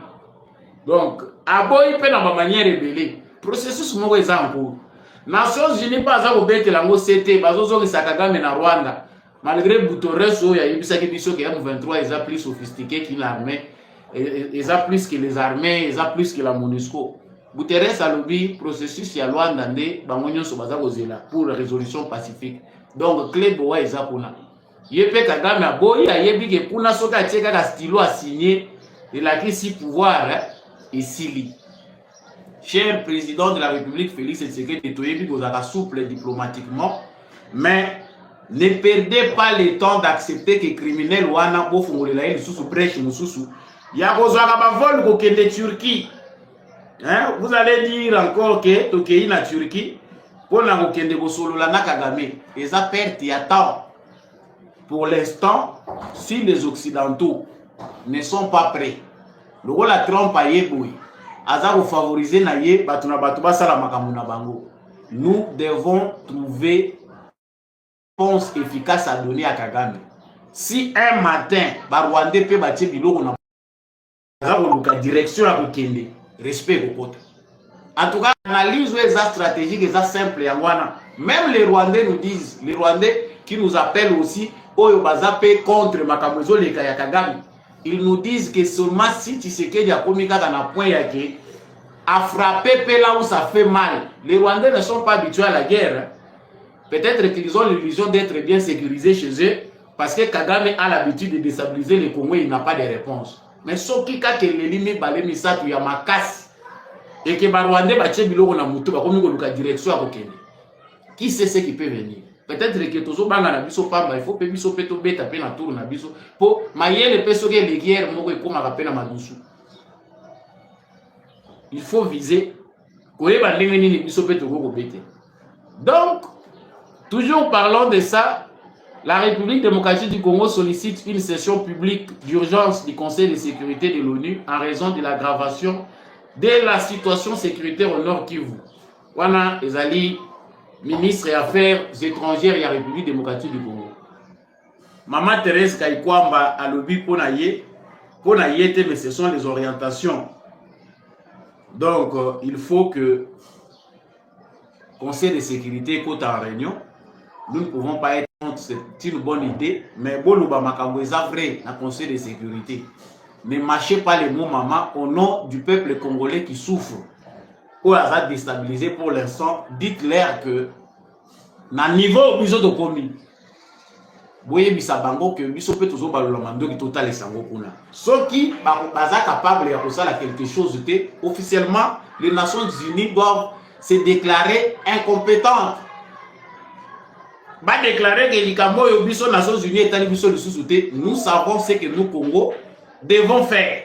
Donc, à Boy, il peut dans ma manière rébellée. Processus est en cours. Nations Unies, pas à obéir la CT, Bazozo Sakagame na Rwanda. Malgré Boutoreso, il y a eu qui M23 est plus sophistiqué que l'armée. Ils ont plus que les armées, ils ont plus que la MONUSCO. Guterres a lobby processus ya Luanda ndé bangonyo so baza kozela pour la résolution pacifique. Donc clé boa ezakuna. Yepe Kagame aboyi ayebi ke kuna soka tcheka ka stylo a signé de la crise pouvoir ici. Cher président de la République Félix Tshisekedi toyebi kozaka souple diplomatiquement, mais ne perdez pas le temps d'accepter que criminel wana bofungolela ye lisusu brèche mususu ya kozwaka bavol kokende Turquie. Hein? Vous allez dire encore que tokei na Turquie pour na kokende kosolola na Kagame. Et ça perte ya temps. Pour l'instant, si les Occidentaux ne sont pas prêts, le rôle à Trump a yeboui, Azar favoriser na ye batuna batuba sala makambo na bango. Nous devons trouver une réponse efficace à donner à Kagame. Si un matin, Barwande pe batie biloko na la direction à kokende, respect au pote. En tout cas, analyse les stratégiques et simple yangwana. Même les Rwandais nous disent, les Rwandais qui nous appellent aussi, Oyo Bazape contre Makamozo le Kagame. Ils nous disent que seulement si Tshisekedi a commis dans un point yake, a frappé là où ça fait mal. Les Rwandais ne sont pas habitués à la guerre. Peut-être qu'ils ont l'illusion d'être bien sécurisés chez eux, parce que Kagame a l'habitude de déstabiliser le Congo, il n'a pas de réponse. Mais ce qui a éliminé Balemi Satou Yamakas, et que Barwande batie biloko na mutu ba komi koluka direction à kokende. Qui sait ce qui peut venir? Peut-être que tozo banga na biso pamba, il faut pe biso peto beta pe na tour na biso po mayele pe soke les guerres moko ekoma ka pe na madusu. Il faut viser koyeba ndenge nini biso peto ko bete. Donc toujours parlons de ça. La République démocratique du Congo sollicite une session publique d'urgence du Conseil de sécurité de l'ONU en raison de l'aggravation de la situation sécuritaire au Nord Kivu. Wana ezali ministre des Affaires étrangères de la République démocratique du Congo. Maman Thérèse Kaikwamba a lobby pour naïe, mais ce sont les orientations. Donc il faut que le Conseil de sécurité soit en réunion. Nous ne pouvons pas être contre, c'est une bonne idée, mais bon, nous makambo est vrai dans le Conseil de sécurité. Ne mâchez pas les mots maman au nom du peuple congolais qui souffre. Ou à déstabiliser pour l'instant, dites-leur que na niveau biso de komi. Boye bisabango que biso peut toujours balolamando qui total et sango kuna. Ceux qui baza capable de faire quelque chose officiellement, les Nations Unies doivent se déclarer incompétentes. Ba déclarer que likambo yo biso Nations Unies etali biso lisusu, nous savons ce que nous Congo devons faire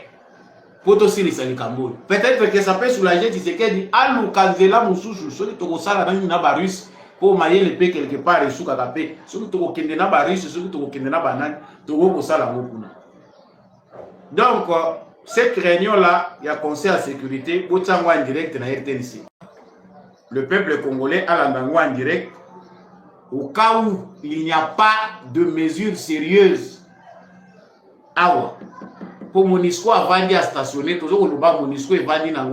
pour aussi les likambo. Peut-être que ça peut soulager Tshisekedi alu kanzela mususu so ki tokosala na ba russe pour mailler le paix quelque part et sous kakapé so ki tokokende na ba russe so ki tokokende na banani tokosala ngokuna. Donc cette réunion là, il y a conseil à sécurité botango en direct na RTNC. Le peuple congolais a l'andango en direct. Au cas où il n'y a pas de mesures sérieuses, pour Monisco avandi à stationner, toujours le bas Monisco et vandi na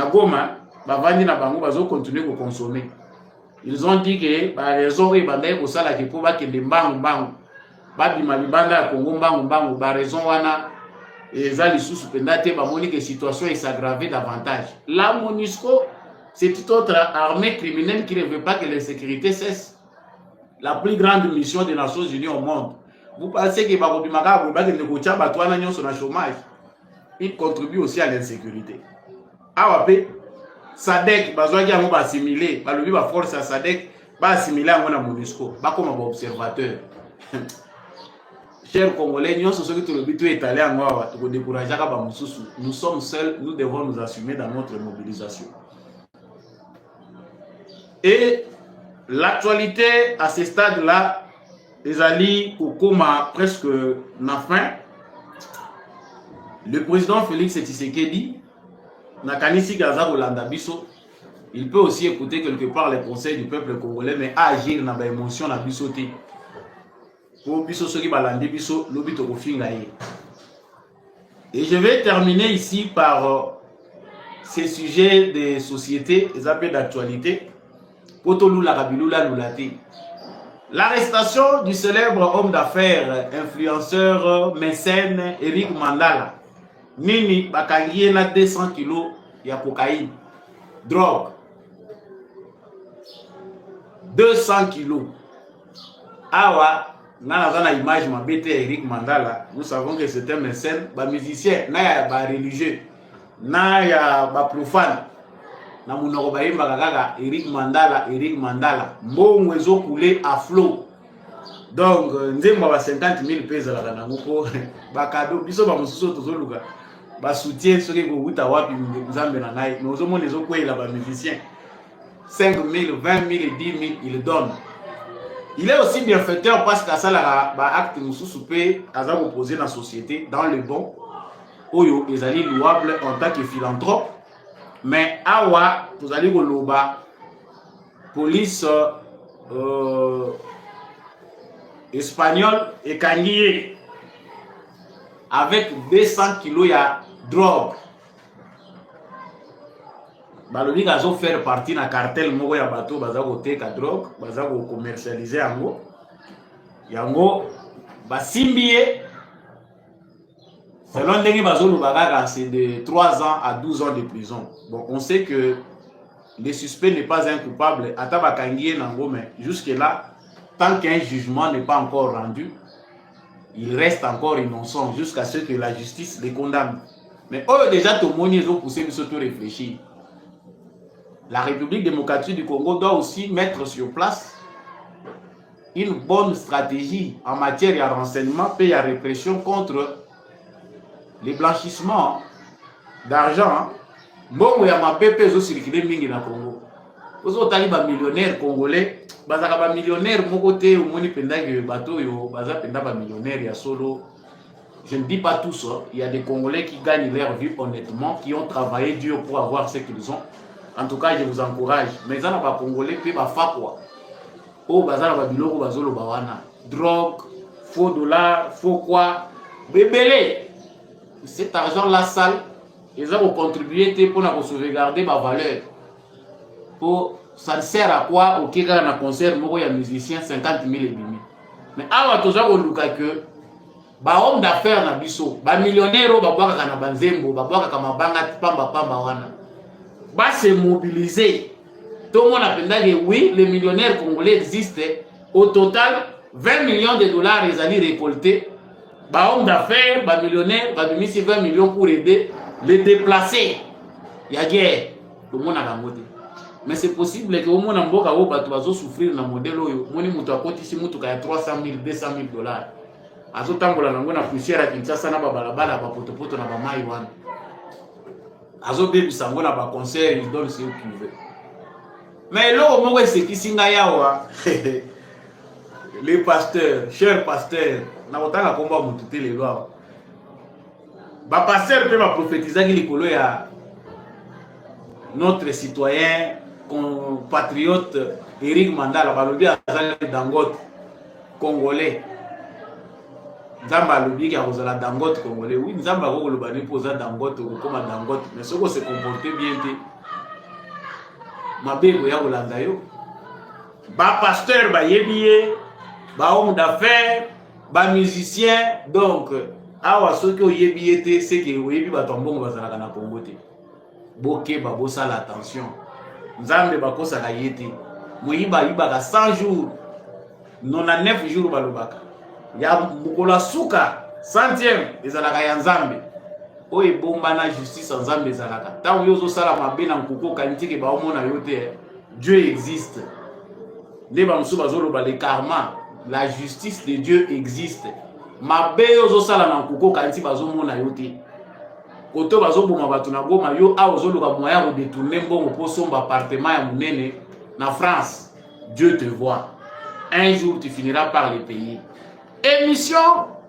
Goma, vandi na bango bazo continuer à consommer. Ils ont dit que par raison et bandai ko sala ke po ba ke mbangu ba bima libanda Congo mbangu ba raison wana ezali sous pendate ba moni que situation est s'aggraver davantage. La Monisco c'est toute autre armée criminelle qui ne veut pas que la sécurité cesse. La plus grande mission des Nations Unies au monde. Vous pensez que chômage, il contribue aussi à l'insécurité. Awapé, SADC, bazoaki va assimiler, balobi ba force à SADC, va assimiler à MONUSCO, ba comme observateur. Chers Congolais, nous sommes ceux qui le but étalé en Ouawa, pour décourager ba mususu. Nous sommes seuls, nous devons nous assumer dans notre mobilisation. Et l'actualité à ce stade-là, les alliés au coma presque na fin. Le président Félix Tshisekedi, Nakanisi Gaza Rolanda Bisso, il peut aussi écouter quelque part les conseils du peuple congolais, mais agir dans l'émotion na Bissoté. Pour Bisso Soki Balandi Bisso, l'obito Kofingaye. Et je vais terminer ici par ces sujets de société, les appels d'actualité. L'arrestation du célèbre homme d'affaires, influenceur, mécène Eric Mandala. Nini bakangiye na 200 kilos ya cocaïne, drogue. 200 kilos. Awa, Dans la image ma bête Eric Mandala, nous savons que c'est un mécène, ba musicien, na ya ba religieux, na ya ba profane. Na munoko ba yimba kaka Eric Mandala, mbongo ezo couler à flot. Donc nzemba ba 50 000 pesos la kana ngoko ba cadeau biso ba mususu tozoluka ba soutien soki ko wuta wapi nzambe na ngai mais ozo mona ezo kwela ba musicien 5 000, 20 000 et 10 000 il donne. Il est aussi bienfaiteur parce que ça la ba acte mususu pe aza opposé dans la société dans le bon oyo ezali louable en tant que philanthrope mais awa tozali koloba police espagnol et kangié avec 200 kilos ya drogue. Balobi kazo faire partie na cartel moko ya bateau baza koteka drogue, baza ko commercialiser yango. Yango basimbie selon ndenge bazo lobaka c'est de 3 ans à 12 ans de prison. Bon, on sait que le suspect n'est pas un coupable, ata bakangié nango mais jusque là tant qu'un jugement n'est pas encore rendu, il reste encore innocent jusqu'à ce que la justice les condamne. Mais eux déjà tout le monde ils ont poussé de réfléchir. La République démocratique du Congo doit aussi mettre sur place une bonne stratégie en matière de renseignement et de répression contre les blanchissements d'argent. Bon, il y a ma pépé qui circulé mingi na Congo. Vous avez des millionnaires congolais, des millionnaires mon côté au moni penda que bateau yo baza penda ba millionnaires ya solo. Je ne dis pas tous, hein. Il y a des Congolais qui gagnent leur vie honnêtement, qui ont travaillé dur pour avoir ce qu'ils ont. En tout cas, je vous encourage. Mais ça n'a pas Congolais puis ba fa quoi. Oh baza ba biloko bazolo bawana. Drogue, faux dollars, faux quoi. Bébélé. Cet argent là sale, ils ont contribué pour sauvegarder ma valeur. Ça ne sert à quoi au Kika na concert moko ya musicien 50 000 et demi. Mais awa toza ko luka que ba homme d'affaires na biso, ba millionnaire ba bwaka na banzembo, ba bwaka kama banga pamba wana. Ba se mobiliser. Tout le monde appelle que oui, les millionnaires congolais existent. Au total, 20 millions de dollars ils allaient récolter. Ba homme d'affaires, ba millionnaire, ba demi 20 millions pour aider les déplacés. Il y a guerre. Tout le monde a gamboté. Mais c'est possible que au moins en boka o bato bazo souffrir na modèle oyo moni mutu akoti si mutu ka 300 000 200 000 dollars azo tambola nango na poussière ya Kinshasa na balabala ba potopoto na ba mai wana azo bebisa ngo na ba concert il donne ce qu'il veut. Mais là au moins c'est qui singa yawa les pasteurs chers pasteurs na otanga komba mutu te le loi ba pasteur peut ba prophétiser ki likolo ya notre citoyen compatriote Eric Mandala balobi azali Dangote congolais. Nzamba alobi ki akozala Dangote congolais. Oui, Nzamba akoloba ni poza Dangote okoma Dangote, mais soko se comporter bien te. Mabeko ya kolanda yo. Ba pasteur ba yebiye, ba homme d'affaires, ba musicien, donc awa soki oyebiye te c'est que oyebi ba tombongo bazala na Congo te. Boke ba bosala attention. Nzambe bakosaka yete moyiba yibaka 100 jours 99 jours balobaka ya mukola suka 100e ezalaka ya Nzambe oyo bomba na justice Nzambe ezalaka tango yozo sala mabe na nkoko kanitike ba omona yote Dieu existe leba musu bazoloba le karma la justice de Dieu existe mabe yozo sala na nkoko kanitike bazomona yote koto bazoboma bato na goma yo a ozoluka moya ko détourner mbongo po somba appartement ya munene na France. Dieu te voit. Un jour tu finiras par les payer. Émission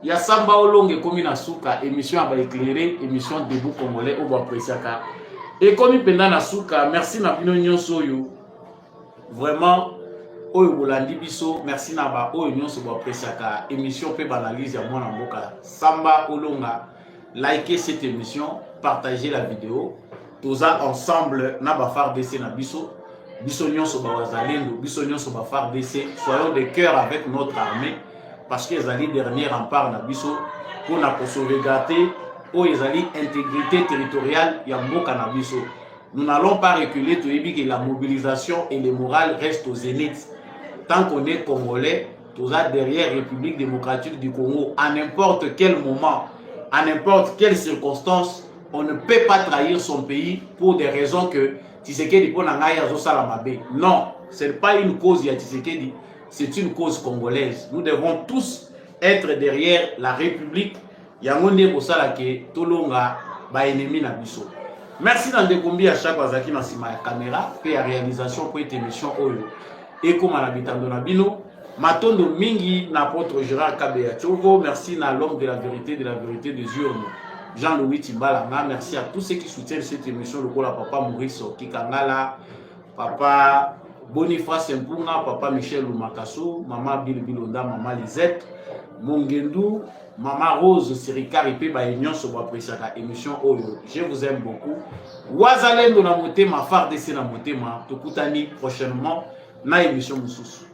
ya Samba Olonge komi na suka, émission aba éclairé, émission debout congolais au apresiaka. Et komi penda na suka, merci na bino nyonso yo. Vraiment oyo bolandi biso, merci na ba oyo nyonso bo apresiaka. Émission pe banalise ya mwana mboka Samba Olonga. Likez cette émission, partagez la vidéo. Tous ensemble, na ba FARDC na biso. Biso nyonso ba wazalendo, biso nyonso ba FARDC. Soyons de cœur avec notre armée. Parce que les alliés derniers remparts na biso. Pour na sauvegarder, ou les alliés intégrité territoriale, ya mboka na biso. Nous n'allons pas reculer, tout que la mobilisation et le moral restent aux zénith. Tant qu'on est congolais, tous derrière la République démocratique du Congo à n'importe quel moment, à n'importe quelle circonstance. On ne peut pas trahir son pays pour des raisons que Tshisekedi non, ce n'est pas une cause ya Tshisekedi, c'est une cause congolaise. Nous devons tous être derrière la République. Yangonde Bosala ke tolonga ba ennemi na biso. Merci dans des combis à chaque fois qui na sima ya caméra et à réalisation pour cette émission oyo. Et comme à l'habitant de Nabino, matondo mingi n'apôtre Gérard Kabeya Tchogo, merci na l'homme de la vérité des urnes. Jean-Louis Timbalanga, merci à tous ceux qui soutiennent cette émission, le papa Maurice Kikangala, papa Boniface Mpunga, papa Michel Lumakasso, maman Bilonda, maman Lisette, Mongendou, maman Rose Sirikari, et Baïnion sur la émission Oyo. Je vous aime beaucoup. Wazalen de la Motema, Fardessé la Motema, Tokutani prochainement, na émission Moussous.